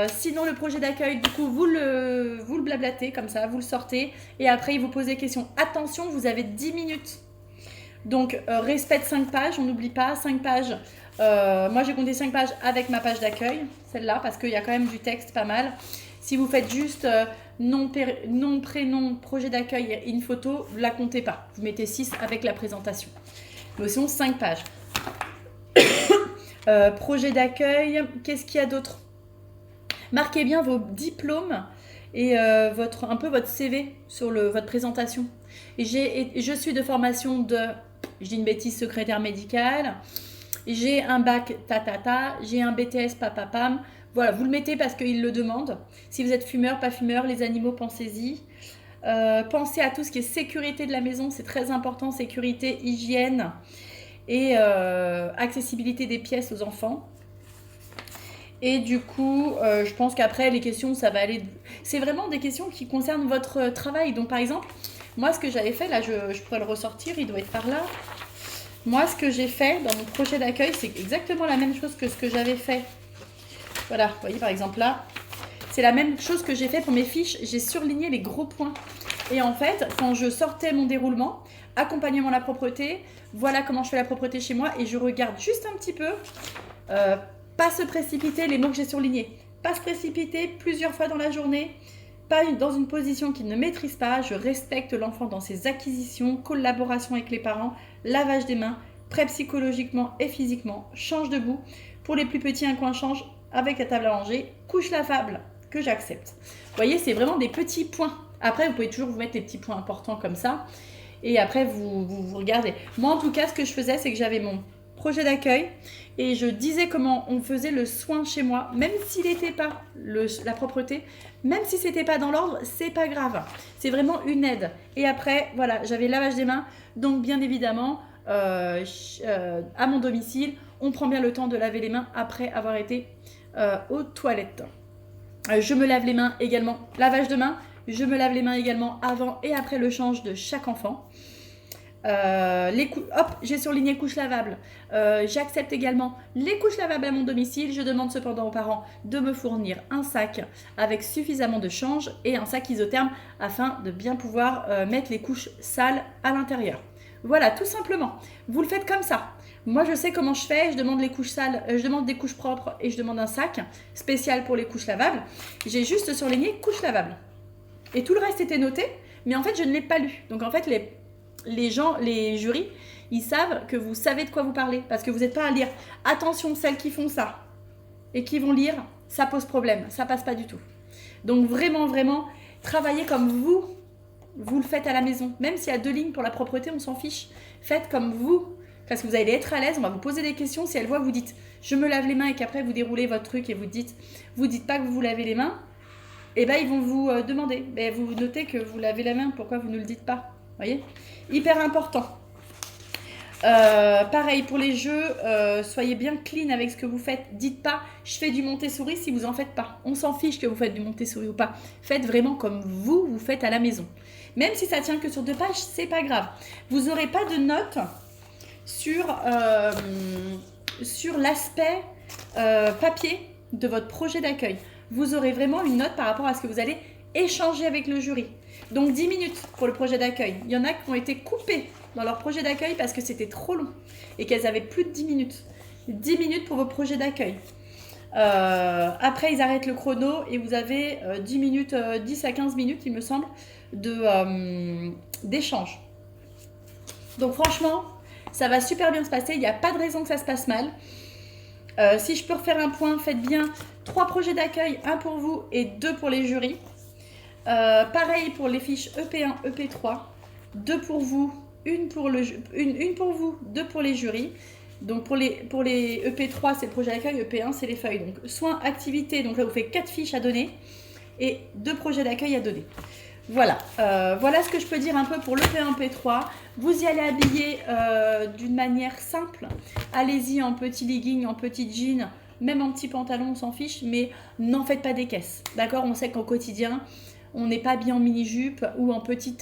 Sinon, le projet d'accueil, du coup, vous le blablatez comme ça, vous le sortez. Et après, il vous pose des questions. Attention, vous avez 10 minutes. Donc, respect de 5 pages, on n'oublie pas, 5 pages. Moi, j'ai compté 5 pages avec ma page d'accueil, celle-là, parce qu'il y a quand même du texte pas mal. Si vous faites juste nom, prénom, projet d'accueil et une photo, vous ne la comptez pas. Vous mettez 6 avec la présentation. Mais sinon, 5 pages. Projet d'accueil, qu'est-ce qu'il y a d'autre? Marquez bien vos diplômes et un peu votre CV sur votre présentation. Et je suis de formation je dis une bêtise, secrétaire médicale. J'ai un bac j'ai un BTS papapam. Voilà, vous le mettez parce qu'ils le demandent. Si vous êtes fumeur, pas fumeur, les animaux, pensez-y. Pensez à tout ce qui est sécurité de la maison, c'est très important, sécurité, hygiène et accessibilité des pièces aux enfants. Et du coup, je pense qu'après, les questions, ça va aller... C'est vraiment des questions qui concernent votre travail. Donc, par exemple, moi, ce que j'avais fait, là, je pourrais le ressortir, il doit être par là. Moi, ce que j'ai fait dans mon projet d'accueil, c'est exactement la même chose que ce que j'avais fait. Voilà, vous voyez, par exemple, là, c'est la même chose que j'ai fait pour mes fiches. J'ai surligné les gros points. Et en fait, quand je sortais mon déroulement, accompagnement à la propreté, voilà comment je fais la propreté chez moi. Et je regarde juste un petit peu... pas se précipiter, les mots que j'ai surlignés. Pas se précipiter plusieurs fois dans la journée. Pas dans une position qu'il ne maîtrise pas. Je respecte l'enfant dans ses acquisitions. Collaboration avec les parents. Lavage des mains. Prêt psychologiquement et physiquement. Change debout. Pour les plus petits, un coin change avec la table à manger. Couche lavable que j'accepte. Vous voyez, c'est vraiment des petits points. Après, vous pouvez toujours vous mettre des petits points importants comme ça. Et après, vous regardez. Moi, en tout cas, ce que je faisais, c'est que j'avais mon projet d'accueil et je disais comment on faisait le soin chez moi, même s'il n'était pas la propreté, même si c'était pas dans l'ordre, c'est pas grave, c'est vraiment une aide. Et après, voilà, j'avais lavage des mains, donc bien évidemment, à mon domicile, on prend bien le temps de laver les mains après avoir été aux toilettes. Je me lave les mains également, lavage de mains, je me lave les mains également avant et après le change de chaque enfant. Hop, j'ai surligné couches lavables. J'accepte également les couches lavables à mon domicile. Je demande cependant aux parents de me fournir un sac avec suffisamment de change et un sac isotherme afin de bien pouvoir mettre les couches sales à l'intérieur. Voilà, tout simplement. Vous le faites comme ça. Moi, je sais comment je fais. Je demande les couches sales, je demande des couches propres et je demande un sac spécial pour les couches lavables. J'ai juste surligné couches lavables. Et tout le reste était noté, mais en fait, je ne l'ai pas lu. Donc, en fait, les jurys, ils savent que vous savez de quoi vous parlez parce que vous n'êtes pas à lire. Attention, celles qui font ça et qui vont lire, ça pose problème, ça passe pas du tout. Donc vraiment, vraiment, travaillez comme vous le faites à la maison. Même s'il y a 2 lignes pour la propreté, on s'en fiche. Faites comme vous, parce que vous allez être à l'aise, on va vous poser des questions. Si elle voit, vous dites, je me lave les mains et qu'après vous déroulez votre truc et vous dites pas que vous vous lavez les mains, et ben ils vont vous demander, mais vous notez que vous lavez la main, pourquoi vous ne le dites pas? Voyez, hyper important. Pareil pour les jeux, soyez bien clean avec ce que vous faites. Dites pas je fais du Montessori si vous en faites pas. On s'en fiche que vous faites du Montessori ou pas. Faites vraiment comme vous faites à la maison. Même si ça tient que sur 2 pages, c'est pas grave. Vous n'aurez pas de notes sur l'aspect papier de votre projet d'accueil. Vous aurez vraiment une note par rapport à ce que vous allez échanger avec le jury. Donc 10 minutes pour le projet d'accueil. Il y en a qui ont été coupés dans leur projet d'accueil parce que c'était trop long et qu'elles avaient plus de 10 minutes. 10 minutes pour vos projets d'accueil. Après, ils arrêtent le chrono et vous avez 10 à 15 minutes, il me semble, d'échange. Donc franchement, ça va super bien se passer. Il n'y a pas de raison que ça se passe mal. Si je peux refaire un point, faites bien 3 projets d'accueil, 1 pour vous et 2 pour les jurys. Pareil pour les fiches EP1, EP3, 2 pour vous, une pour vous, 2 pour les jurys. Donc pour les EP3, c'est le projet d'accueil, EP1, c'est les feuilles. Donc soins, activités, donc là vous faites 4 fiches à donner et 2 projets d'accueil à donner. Voilà, voilà ce que je peux dire un peu pour le P1, P3. Vous y allez habiller d'une manière simple. Allez-y en petit legging, en petit jean, même en petit pantalon, on s'en fiche, mais n'en faites pas des caisses. D'accord? On sait qu'au quotidien, on n'est pas bien en mini-jupe ou en petit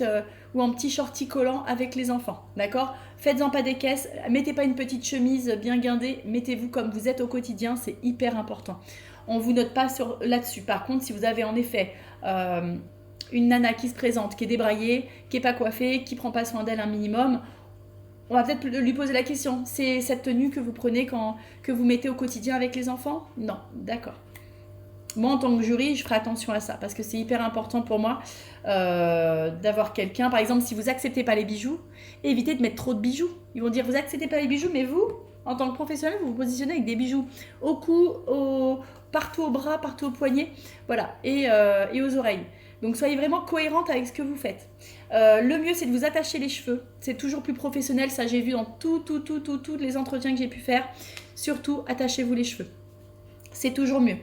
shorty collant avec les enfants. D'accord? Faites-en pas des caisses, mettez pas une petite chemise bien guindée, mettez-vous comme vous êtes au quotidien, c'est hyper important. On ne vous note pas là-dessus. Par contre, si vous avez en effet une nana qui se présente, qui est débraillée, qui n'est pas coiffée, qui ne prend pas soin d'elle un minimum, on va peut-être lui poser la question. C'est cette tenue que vous prenez que vous mettez au quotidien avec les enfants? Non, d'accord. Moi, en tant que jury, je ferai attention à ça parce que c'est hyper important pour moi d'avoir quelqu'un. Par exemple, si vous n'acceptez pas les bijoux, évitez de mettre trop de bijoux. Ils vont dire, vous n'acceptez pas les bijoux, mais vous, en tant que professionnel, vous vous positionnez avec des bijoux au cou, partout au bras, partout au poignet, voilà, et aux oreilles. Donc soyez vraiment cohérente avec ce que vous faites. Le mieux, c'est de vous attacher les cheveux. C'est toujours plus professionnel, ça j'ai vu dans tous les entretiens que j'ai pu faire. Surtout, attachez-vous les cheveux. C'est toujours mieux.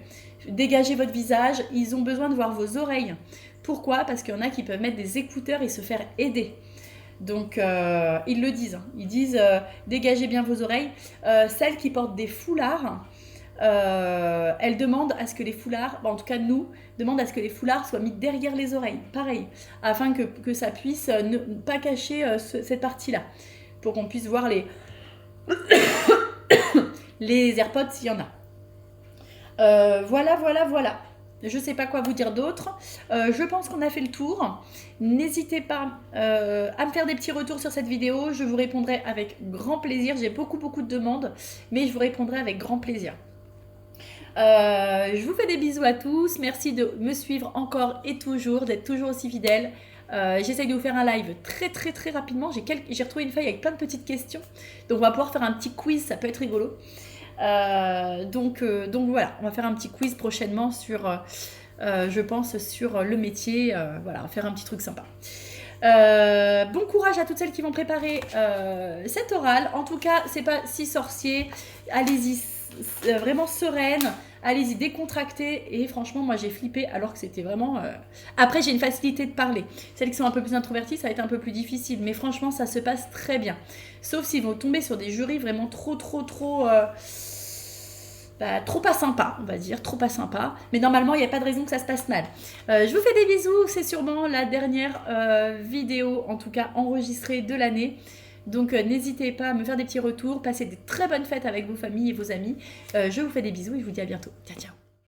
Dégagez votre visage, ils ont besoin de voir vos oreilles. Pourquoi? Parce qu'il y en a qui peuvent mettre des écouteurs et se faire aider. Donc, ils le disent. Ils disent, dégagez bien vos oreilles. Celles qui portent des foulards, elles demandent à ce que les foulards, en tout cas nous, demandent à ce que les foulards soient mis derrière les oreilles. Pareil, afin que ça puisse ne pas cacher cette partie-là. Pour qu'on puisse voir les AirPods s'il y en a. Voilà. Je ne sais pas quoi vous dire d'autre. Je pense qu'on a fait le tour. N'hésitez pas à me faire des petits retours sur cette vidéo. Je vous répondrai avec grand plaisir. J'ai beaucoup de demandes, mais je vous répondrai avec grand plaisir. Je vous fais des bisous à tous. Merci de me suivre encore et toujours, d'être toujours aussi fidèles. J'essaye de vous faire un live très rapidement. J'ai retrouvé une feuille avec plein de petites questions. Donc on va pouvoir faire un petit quiz, ça peut être rigolo. Donc voilà, on va faire un petit quiz prochainement sur, je pense, sur le métier. Voilà, on va faire un petit truc sympa. Bon courage à toutes celles qui vont préparer cet oral. En tout cas, c'est pas si sorcier. Allez-y, vraiment sereine. Allez-y, décontractée. Et franchement, moi, j'ai flippé alors que c'était vraiment... Après, j'ai une facilité de parler. Celles qui sont un peu plus introverties, ça va être un peu plus difficile. Mais franchement, ça se passe très bien. Sauf s'ils vont tomber sur des jurys vraiment trop pas sympa, on va dire, trop pas sympa. Mais normalement, il n'y a pas de raison que ça se passe mal. Je vous fais des bisous. C'est sûrement la dernière vidéo, en tout cas enregistrée de l'année. Donc n'hésitez pas à me faire des petits retours. Passez des très bonnes fêtes avec vos familles et vos amis. Je vous fais des bisous et je vous dis à bientôt. Ciao.